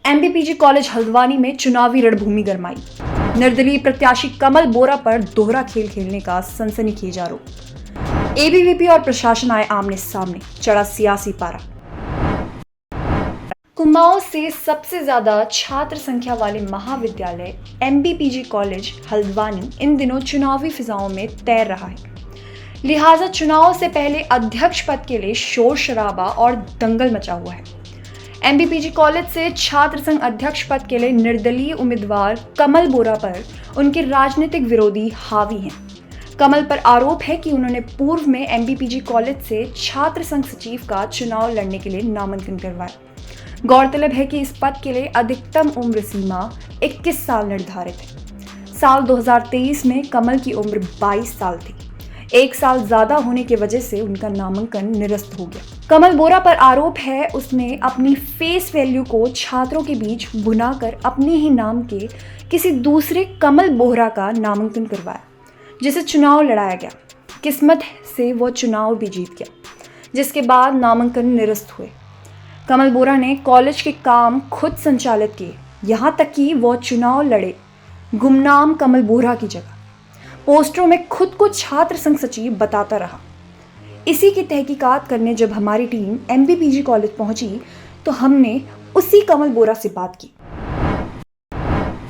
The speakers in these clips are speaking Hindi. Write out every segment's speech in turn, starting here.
एमबीपीजी कॉलेज हल्द्वानी में चुनावी रणभूमि गरमाई। निर्दलीय प्रत्याशी कमल बोरा पर दोहरा खेल खेलने का सनसनीखेज आरोप। एबीवीपी और प्रशासन आए आमने सामने, चढ़ा सियासी पारा। कुमाऊं से सबसे ज्यादा छात्र संख्या वाले महाविद्यालय एमबीपीजी कॉलेज हल्द्वानी इन दिनों चुनावी फिजाओं में तैर रहा है। लिहाजा चुनाव से पहले अध्यक्ष पद के लिए शोर शराबा और दंगल मचा हुआ है। एमबीपीजी कॉलेज से छात्र संघ अध्यक्ष पद के लिए निर्दलीय उम्मीदवार कमल बोरा पर उनके राजनीतिक विरोधी हावी हैं। कमल पर आरोप है कि उन्होंने पूर्व में एमबीपीजी कॉलेज से छात्र संघ सचिव का चुनाव लड़ने के लिए नामांकन करवाया। गौरतलब है कि इस पद के लिए अधिकतम उम्र सीमा 21 साल निर्धारित है। साल 2023 में कमल की उम्र 22 साल थी। 1 साल ज्यादा होने की वजह से उनका नामांकन निरस्त हो गया। कमल बोरा पर आरोप है उसने अपनी फेस वैल्यू को छात्रों के बीच भुनाकर अपने ही नाम के किसी दूसरे कमल बोहरा का नामांकन करवाया, जिसे चुनाव लड़ाया गया। किस्मत से वो चुनाव भी जीत गया, जिसके बाद नामांकन निरस्त हुए। कमल बोरा ने कॉलेज के काम खुद संचालित किए, यहाँ तक कि वो चुनाव लड़े गुमनाम कमल बोरा की जगह। पोस्टरों में खुद को छात्र संघ सचिव बताता रहा। इसी की तहकीकात करने जब हमारी टीम एमबीपीजी कॉलेज पहुंची तो हमने उसी कमल बोरा से बात की।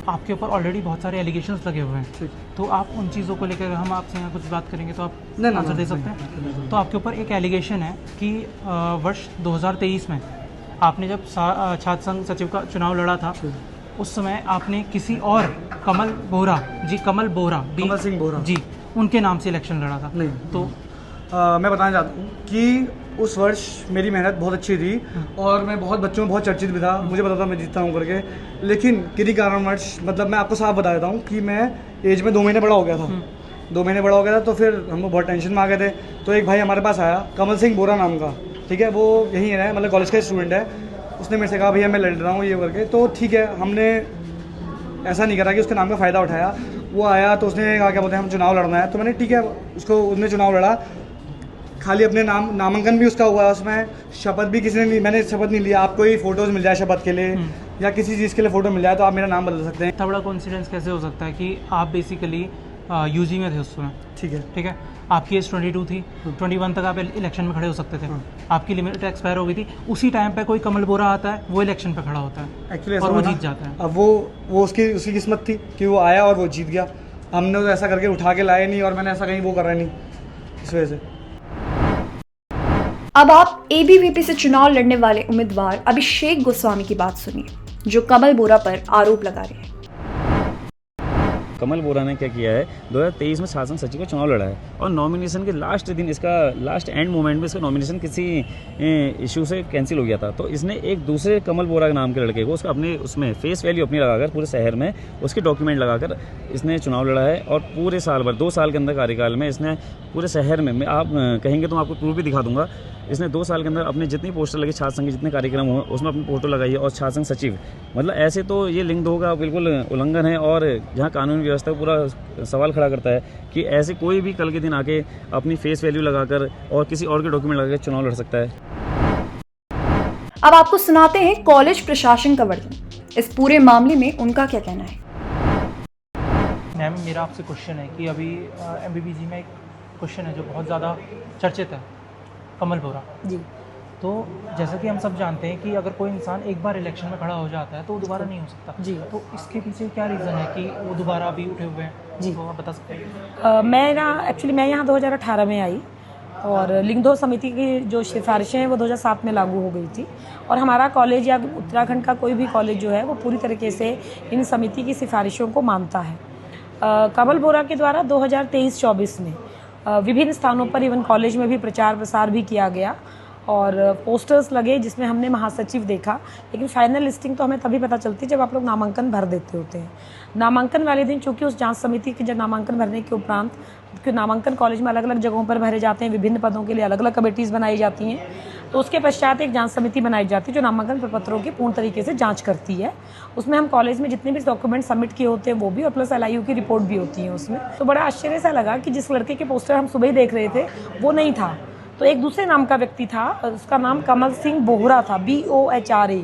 आपके ऊपर ऑलरेडी बहुत सारे एलिगेशंस लगे हुए हैं, तो आप उन चीज़ों को लेकर हम आपसे यहाँ कुछ बात करेंगे तो आप आंसर दे सकते हैं। तो आपके ऊपर एक एलिगेशन है कि वर्ष 2023 में आपने जब छात्र संघ सचिव का चुनाव लड़ा था, उस समय आपने किसी और कमल सिंह बोरा जी उनके नाम से इलेक्शन लड़ा था। नहीं तो मैं बताना चाहता हूँ कि उस वर्ष मेरी मेहनत बहुत अच्छी थी और मैं बहुत बच्चों में बहुत चर्चित भी था। मुझे पता था मैं जीतता हूँ करके, लेकिन किन्हीं कारणवश मतलब मैं आपको साफ बता देता हूँ कि मैं एज में 2 महीने बड़ा हो गया था। 2 महीने बड़ा हो गया था तो फिर हम लोग बहुत टेंशन में आ गए थे। तो एक भाई हमारे पास आया, कमल सिंह बोरा नाम का, ठीक है, वो यहीं है, मतलब कॉलेज का स्टूडेंट है। उसने मेरे से कहा भैया मैं लड़ रहा हूँ ये करके। तो ठीक है, हमने ऐसा नहीं करा कि उसके नाम का फ़ायदा उठाया। वो आया तो उसने कहा क्या बोलते हैं हम चुनाव लड़ना है, तो मैंने ठीक है उसने चुनाव लड़ा। खाली अपने नामांकन भी उसका हुआ है, उसमें शपथ भी किसी ने नहीं, मैंने शपथ नहीं लिया। आपको ही फ़ोटोज़ मिल जाए शपथ के लिए या किसी चीज़ के लिए फ़ोटो मिल जाए तो आप मेरा नाम बदल सकते हैं। इतना बड़ा कॉन्फिडेंस कैसे हो सकता है कि आप बेसिकली यूजी में थे उस समय? ठीक है, आपकी एज 22 थी, 21 तक आप इलेक्शन में खड़े हो सकते थे। आपकी लिमिट एक्सपायर हो गई थी। उसी टाइम पे कोई कमल बोरा आता है, वो इलेक्शन पे खड़ा होता है एक्चुअली और वो जीत जाता है। अब वो उसकी किस्मत थी कि वो आया और वो जीत गया। हमने तो ऐसा करके उठा के लाए नहीं और मैंने ऐसा कहीं वो करा नहीं, इस वजह से। अब आप एबीवीपी से चुनाव लड़ने वाले उम्मीदवार अभिषेक गोस्वामी की बात सुनिए, जो कमल बोरा पर आरोप लगा रहे हैं। कमल बोरा ने क्या किया है, 2023 में शासन सचिव का चुनाव लड़ा है और नॉमिनेशन के लास्ट दिन, इसका लास्ट एंड मोमेंट में इसका नॉमिनेशन किसी इशू से कैंसिल हो गया था। तो इसने एक दूसरे कमल बोरा नाम के लड़के को उसका अपने उसमें फेस वैल्यू अपनी लगाकर पूरे शहर में उसके डॉक्यूमेंट लगाकर इसने चुनाव लड़ा है। और पूरे साल भर 2 साल के अंदर कार्यकाल में इसने पूरे शहर में, आप कहेंगे तो मैं आपको प्रूफ भी दिखा दूंगा, इसने 2 साल के अंदर अपने जितनी पोस्टर लगे छात्र संघ के जितने कार्यक्रम हुए उसमें अपनी फोटो लगाई है और छात्र संघ सचिव, मतलब ऐसे तो ये लिंग होगा बिल्कुल उल्लंघन है। और जहाँ कानून व्यवस्था पूरा सवाल खड़ा करता है कि ऐसे कोई भी कल के दिन आके अपनी फेस वैल्यू लगाकर और किसी और के डॉक्यूमेंट लगाकर चुनाव लड़ सकता है। अब आपको सुनाते हैं कॉलेज प्रशासन का वर्जन। इस पूरे मामले में उनका क्या कहना है। मैम, मेरा आपसे क्वेश्चन है कि अभी एमबीपीजी में एक क्वेश्चन है जो बहुत ज़्यादा चर्चित है, कमल बोरा जी। तो जैसा कि हम सब जानते हैं कि अगर कोई इंसान एक बार इलेक्शन में खड़ा हो जाता है तो वो दोबारा नहीं हो सकता जी। तो इसके पीछे क्या रीज़न है कि वो दोबारा अभी उठे हुए हैं जी। तो आप बता सकते हैं? मैं यहाँ 2018 में आई और लिंगदो समिति की जो सिफारिशें हैं वो 2007 में लागू हो गई थी। और हमारा कॉलेज या उत्तराखंड का कोई भी कॉलेज जो है वो पूरी तरीके से इन समिति की सिफारिशों को मानता है। कमल बोरा के द्वारा 2023-24 में विभिन्न स्थानों पर इवन कॉलेज में भी प्रचार प्रसार भी किया गया और पोस्टर्स लगे जिसमें हमने महासचिव देखा। लेकिन फाइनल लिस्टिंग तो हमें तभी पता चलती है जब आप लोग नामांकन भर देते होते हैं। नामांकन वाले दिन चूंकि उस जांच समिति के जब नामांकन भरने के उपरांत, क्योंकि नामांकन कॉलेज में अलग अलग जगहों पर भरे जाते हैं, विभिन्न पदों के लिए अलग अलग कमेटीज़ बनाई जाती हैं, तो उसके पश्चात एक जांच समिति बनाई जाती है जो नामांकन प्रपत्रों की पूर्ण तरीके से जांच करती है। उसमें हम कॉलेज में जितने भी डॉक्यूमेंट सबमिट किए होते हैं वो भी और प्लस LIU की रिपोर्ट भी होती है उसमें। तो बड़ा आश्चर्य सा लगा कि जिस लड़के के पोस्टर हम सुबह ही देख रहे थे वो नहीं था, तो एक दूसरे नाम का व्यक्ति था, उसका नाम कमल सिंह बोहरा था, BOHRA।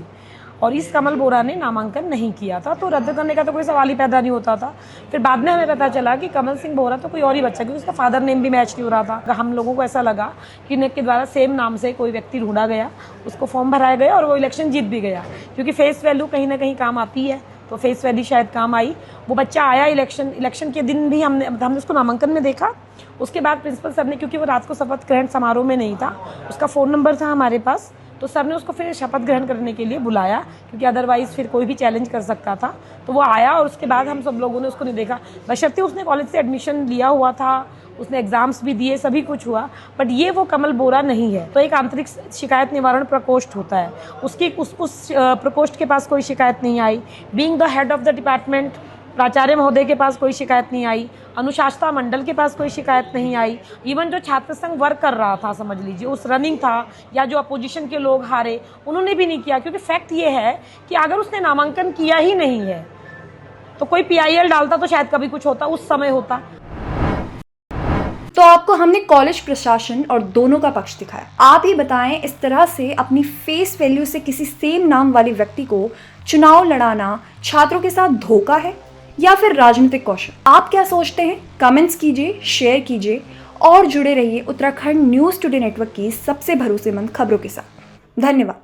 और इस कमल बोरा ने नामांकन नहीं किया था, तो रद्द करने का तो कोई सवाल ही पैदा नहीं होता था। फिर बाद में हमें पता चला कि कमल सिंह बोरा तो कोई और ही बच्चा, क्योंकि उसका फादर नेम भी मैच नहीं हो रहा था। हम लोगों को ऐसा लगा कि नेक के द्वारा सेम नाम से कोई व्यक्ति ढूंढा गया, उसको फॉर्म भराया गया और वो इलेक्शन जीत भी गया, क्योंकि फेस वैल्यू कहीं ना कहीं काम आती है, तो फेस वैल्यू शायद काम आई। वो बच्चा आया इलेक्शन के दिन भी हमने उसको नामांकन में देखा। उसके बाद प्रिंसिपल सर ने, क्योंकि वो रात को शपथ ग्रहण समारोह में नहीं था, उसका फ़ोन नंबर था हमारे पास, तो सर ने उसको फिर शपथ ग्रहण करने के लिए बुलाया, क्योंकि अदरवाइज़ फिर कोई भी चैलेंज कर सकता था। तो वो आया और उसके बाद हम सब लोगों ने उसको नहीं देखा, बशर्ते उसने कॉलेज से एडमिशन लिया हुआ था, उसने एग्जाम्स भी दिए, सभी कुछ हुआ, बट ये वो कमल बोरा नहीं है। तो एक आंतरिक शिकायत निवारण प्रकोष्ठ होता है, उस प्रकोष्ठ के पास कोई शिकायत नहीं आई। Being the head of the department, प्राचार्य महोदय के पास कोई शिकायत नहीं आई, अनुशासना मंडल के पास कोई शिकायत नहीं आई। इवन जो छात्र संघ वर्क कर रहा था, समझ लीजिए उस रनिंग था, या जो अपोजिशन के लोग हारे, उन्होंने भी नहीं किया, क्योंकि फैक्ट ये है कि अगर उसने नामांकन किया ही नहीं है तो कोई PIL डालता तो शायद कभी कुछ होता, उस समय होता। तो आपको हमने कॉलेज प्रशासन और दोनों का पक्ष दिखाया। आप ही बताएं, इस तरह से अपनी फेस वैल्यू से किसी सेम नाम वाले व्यक्ति को चुनाव लड़ाना छात्रों के साथ धोखा है या फिर राजनीतिक कौशल? आप क्या सोचते हैं? कमेंट्स कीजिए, शेयर कीजिए और जुड़े रहिए उत्तराखंड न्यूज़ टुडे नेटवर्क की सबसे भरोसेमंद खबरों के साथ। धन्यवाद।